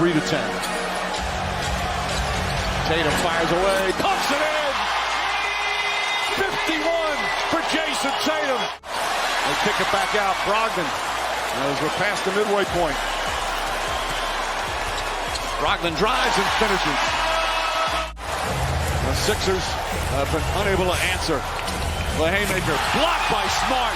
3-10. Tatum fires away, pumps it in. 51 for Jason Tatum. They kick it back out. Brogdon, as we're past the midway point. Brogdon drives and finishes. The Sixers have been unable to answer. The haymaker blocked by Smart.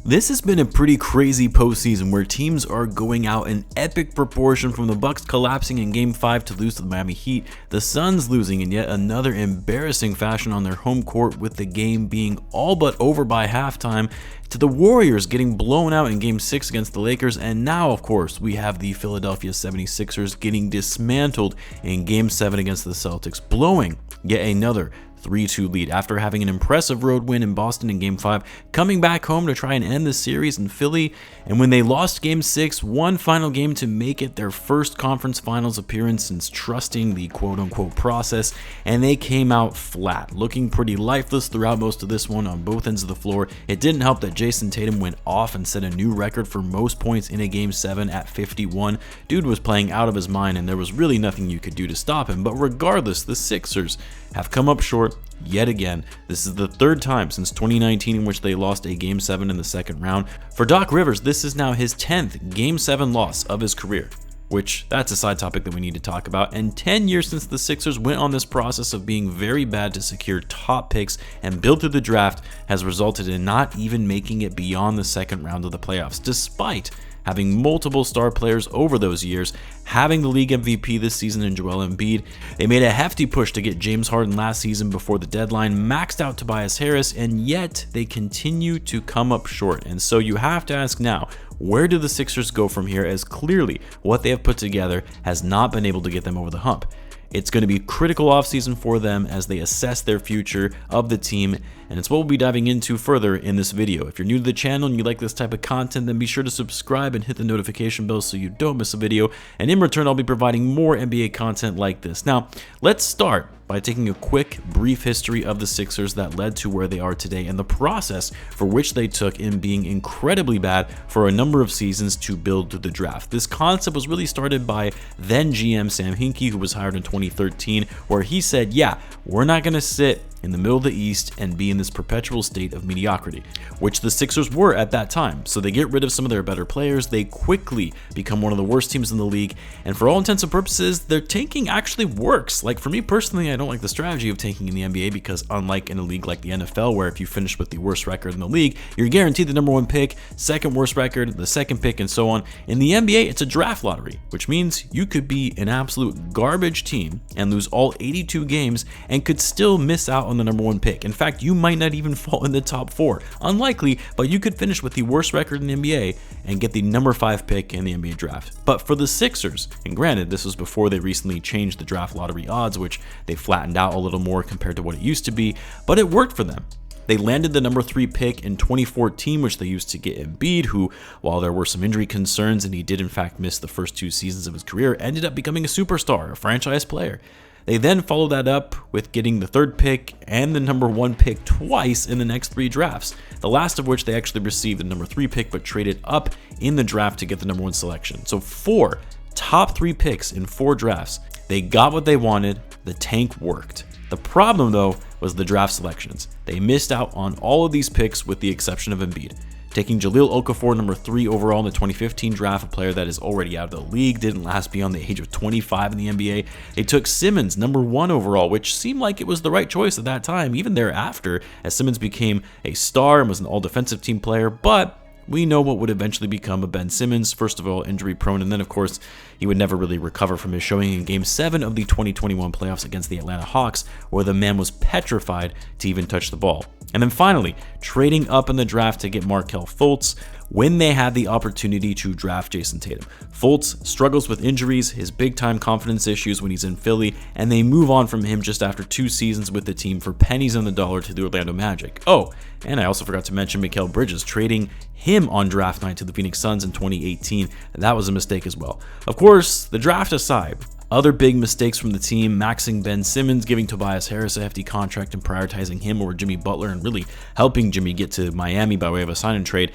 This has been a pretty crazy postseason where teams are going out in epic proportion, from the Bucks collapsing in Game 5 to lose to the Miami Heat, the Suns losing in yet another embarrassing fashion on their home court with the game being all but over by halftime, to the Warriors getting blown out in Game 6 against the Lakers, and now of course we have the Philadelphia 76ers getting dismantled in Game 7 against the Celtics, blowing yet another 3-2 lead after having an impressive road win in Boston in Game 5, coming back home to try and end the series in Philly, and when they lost Game 6, one final game to make it their first conference finals appearance since trusting the quote-unquote process, and they came out flat, looking pretty lifeless throughout most of this one on both ends of the floor. It didn't help that Jason Tatum went off and set a new record for most points in a Game 7 at 51. Dude was playing out of his mind, and there was really nothing you could do to stop him, but regardless, the Sixers have come up short yet again. This is the third time since 2019 in which they lost a Game 7 in the second round. For Doc Rivers, this is now his 10th Game 7 loss of his career, which that's a side topic that we need to talk about, and 10 years since the Sixers went on this process of being very bad to secure top picks and build through the draft has resulted in not even making it beyond the second round of the playoffs, despite having multiple star players over those years, having the league MVP this season in Joel Embiid. They made a hefty push to get James Harden last season before the deadline, maxed out Tobias Harris, and yet they continue to come up short. And so you have to ask now, where do the Sixers go from here, as clearly what they have put together has not been able to get them over the hump? It's going to be a critical offseason for them as they assess their future of the team, and it's what we'll be diving into further in this video. If you're new to the channel and you like this type of content, then be sure to subscribe and hit the notification bell so you don't miss a video, and in return I'll be providing more NBA content like this. Now, let's start by taking a quick, brief history of the Sixers that led to where they are today and the process for which they took in being incredibly bad for a number of seasons to build to the draft. This concept was really started by then GM Sam Hinkie, who was hired in 2013, where he said, yeah, we're not going to sit in the middle of the East and be in this perpetual state of mediocrity, which the Sixers were at that time. So they get rid of some of their better players, they quickly become one of the worst teams in the league, and for all intents and purposes, their tanking actually works. Like, for me personally, I don't like the strategy of tanking in the NBA because unlike in a league like the NFL, where if you finish with the worst record in the league, you're guaranteed the number one pick, second worst record, the second pick, and so on. In the NBA, it's a draft lottery, which means you could be an absolute garbage team and lose all 82 games and could still miss out on the number one pick. In fact, you might not even fall in the top 4. Unlikely, but you could finish with the worst record in the NBA and get the number 5 pick in the NBA draft. But for the Sixers, and granted, this was before they recently changed the draft lottery odds, which they flattened out a little more compared to what it used to be, but it worked for them. They landed the number 3 pick in 2014, which they used to get Embiid, who, while there were some injury concerns and he did in fact miss the first 2 seasons of his career, ended up becoming a superstar, a franchise player. They then followed that up with getting the 3rd pick and the number 1 pick twice in the next 3 drafts, the last of which they actually received the number 3 pick but traded up in the draft to get the number 1 selection. So 4 top 3 picks in 4 drafts. They got what they wanted, the tank worked. The problem though was the draft selections. They missed out on all of these picks with the exception of Embiid. Taking Jahlil Okafor number 3 overall in the 2015 draft, a player that is already out of the league, didn't last beyond the age of 25 in the NBA. They took Simmons number 1 overall, which seemed like it was the right choice at that time, even thereafter, as Simmons became a star and was an all-defensive team player, but we know what would eventually become of Ben Simmons. First of all, injury prone, and then of course he would never really recover from his showing in Game 7 of the 2021 playoffs against the Atlanta Hawks, where the man was petrified to even touch the ball. And then finally, trading up in the draft to get Markelle Fultz when they had the opportunity to draft Jason Tatum. Fultz struggles with injuries, his big-time confidence issues when he's in Philly, and they move on from him just after 2 seasons with the team for pennies on the dollar to the Orlando Magic. Oh, and I also forgot to mention Mikal Bridges, trading him on draft night to the Phoenix Suns in 2018. That was a mistake as well. Of course, the draft aside, other big mistakes from the team: maxing Ben Simmons, giving Tobias Harris a hefty contract and prioritizing him over Jimmy Butler, and really helping Jimmy get to Miami by way of a sign and trade.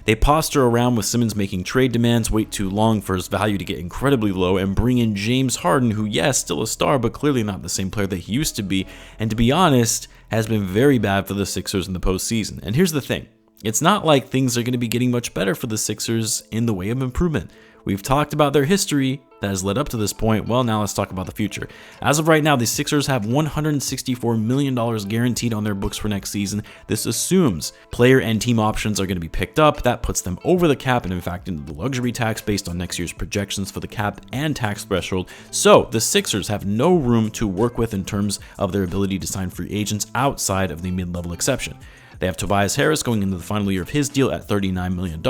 They posture around with Simmons making trade demands, wait too long for his value to get incredibly low, and bring in James Harden, who, yes, still a star, but clearly not the same player that he used to be, and to be honest, has been very bad for the Sixers in the postseason. And here's the thing. It's not like things are going to be getting much better for the Sixers in the way of improvement. We've talked about their history that has led up to this point. Well, now let's talk about the future. As of right now, the Sixers have $164 million guaranteed on their books for next season. This assumes player and team options are going to be picked up. That puts them over the cap and, in fact, into the luxury tax based on next year's projections for the cap and tax threshold. So the Sixers have no room to work with in terms of their ability to sign free agents outside of the mid-level exception. They have Tobias Harris going into the final year of his deal at $39 million.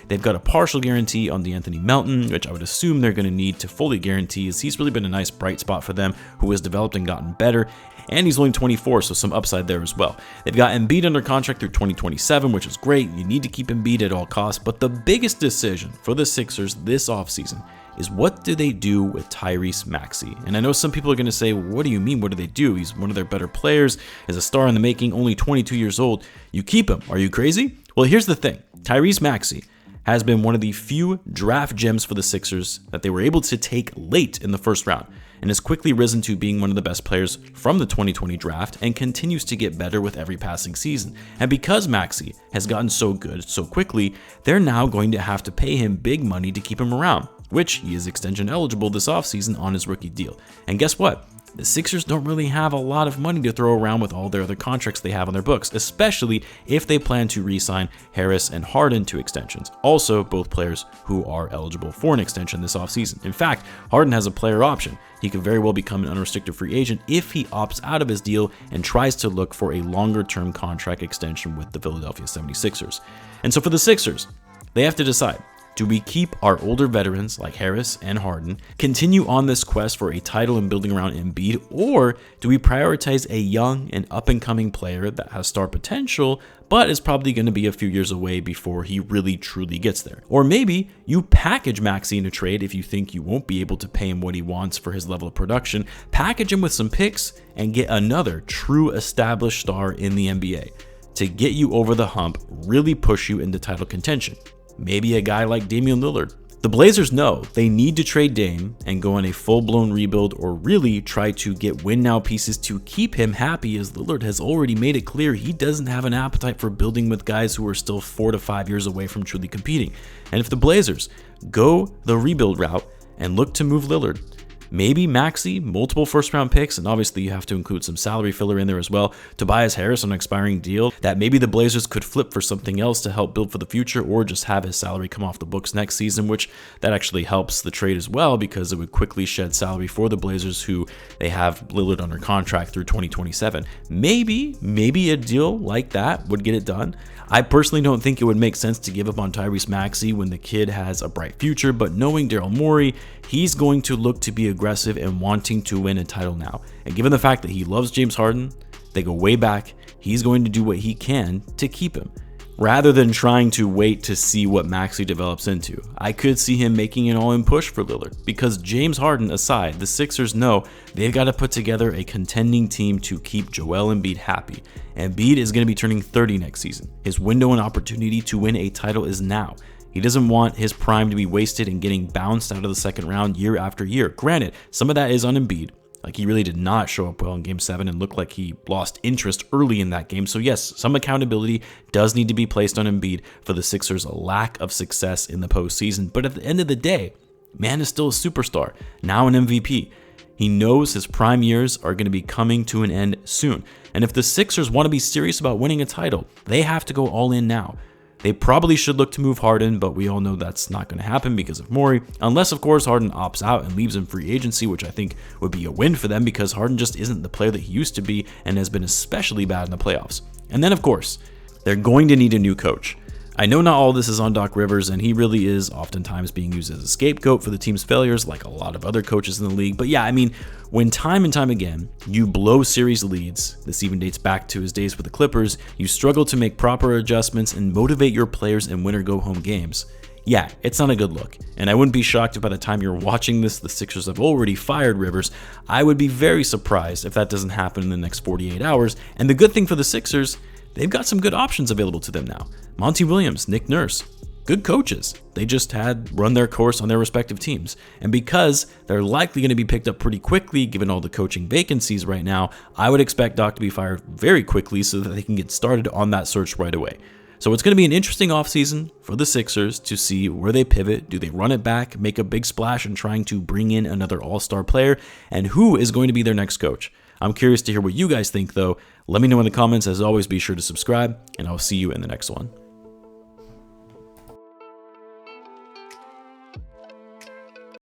They've got a partial guarantee on DeAnthony Melton, which I would assume they're going to need to fully guarantee, as he's really been a nice bright spot for them, who has developed and gotten better. And he's only 24, so some upside there as well. They've got Embiid under contract through 2027, which is great. You need to keep Embiid at all costs. But the biggest decision for the Sixers this offseason is, what do they do with Tyrese Maxey? And I know some people are going to say, what do you mean, what do they do? He's one of their better players, is a star in the making, only 22 years old. You keep him. Are you crazy? Well, here's the thing. Tyrese Maxey has been one of the few draft gems for the Sixers that they were able to take late in the first round, and has quickly risen to being one of the best players from the 2020 draft and continues to get better with every passing season. And because Maxey has gotten so good so quickly, they're now going to have to pay him big money to keep him around, which he is extension eligible this offseason on his rookie deal. And guess what? The Sixers don't really have a lot of money to throw around with all their other contracts they have on their books, especially if they plan to re-sign Harris and Harden to extensions. Also, both players who are eligible for an extension this offseason. In fact, Harden has a player option. He could very well become an unrestricted free agent if he opts out of his deal and tries to look for a longer-term contract extension with the Philadelphia 76ers. And so for the Sixers, they have to decide. Do we keep our older veterans like Harris and Harden, continue on this quest for a title and building around Embiid, or do we prioritize a young and up-and-coming player that has star potential, but is probably going to be a few years away before he really truly gets there? Or maybe you package Maxey in a trade if you think you won't be able to pay him what he wants for his level of production, package him with some picks, and get another true established star in the NBA to get you over the hump, really push you into title contention. Maybe a guy like Damian Lillard. The Blazers know they need to trade Dame and go on a full-blown rebuild, or really try to get win-now pieces to keep him happy, as Lillard has already made it clear he doesn't have an appetite for building with guys who are still 4 to 5 years away from truly competing. And if the Blazers go the rebuild route and look to move Lillard, maybe Maxey, multiple first-round picks, and obviously you have to include some salary filler in there as well. Tobias Harris on an expiring deal that maybe the Blazers could flip for something else to help build for the future, or just have his salary come off the books next season, which that actually helps the trade as well, because it would quickly shed salary for the Blazers, who they have Lillard under contract through 2027. Maybe a deal like that would get it done. I personally don't think it would make sense to give up on Tyrese Maxey when the kid has a bright future, but knowing Daryl Morey, he's going to look to be aggressive and wanting to win a title now. And given the fact that he loves James Harden, they go way back, he's going to do what he can to keep him, rather than trying to wait to see what Maxey develops into. I could see him making an all-in push for Lillard, because James Harden aside, the Sixers know they've got to put together a contending team to keep Joel Embiid happy. Embiid is going to be turning 30 next season. His window and opportunity to win a title is now. He doesn't want his prime to be wasted and getting bounced out of the second round year after year. Granted, some of that is on Embiid. Like, he really did not show up well in Game 7 and looked like he lost interest early in that game. So yes, some accountability does need to be placed on Embiid for the Sixers' lack of success in the postseason. But at the end of the day, man is still a superstar, now an MVP. He knows his prime years are going to be coming to an end soon. And if the Sixers want to be serious about winning a title, they have to go all in now. They probably should look to move Harden, but we all know that's not going to happen because of Morey, unless of course Harden opts out and leaves in free agency, which I think would be a win for them, because Harden just isn't the player that he used to be and has been especially bad in the playoffs. And then of course, they're going to need a new coach. I know not all this is on Doc Rivers, and he really is oftentimes being used as a scapegoat for the team's failures, like a lot of other coaches in the league. But yeah, I mean, when time and time again you blow series leads, this even dates back to his days with the Clippers, you struggle to make proper adjustments and motivate your players in win-or-go-home games. Yeah, it's not a good look, and I wouldn't be shocked if by the time you're watching this, the Sixers have already fired Rivers. I would be very surprised if that doesn't happen in the next 48 hours, and the good thing for the Sixers, they've got some good options available to them now. Monty Williams, Nick Nurse, good coaches. They just had run their course on their respective teams. And because they're likely going to be picked up pretty quickly, given all the coaching vacancies right now, I would expect Doc to be fired very quickly so that they can get started on that search right away. So it's going to be an interesting offseason for the Sixers to see where they pivot. Do they run it back, make a big splash in trying to bring in another all-star player? And who is going to be their next coach? I'm curious to hear what you guys think, though. Let me know in the comments. As always, be sure to subscribe, and I'll see you in the next one.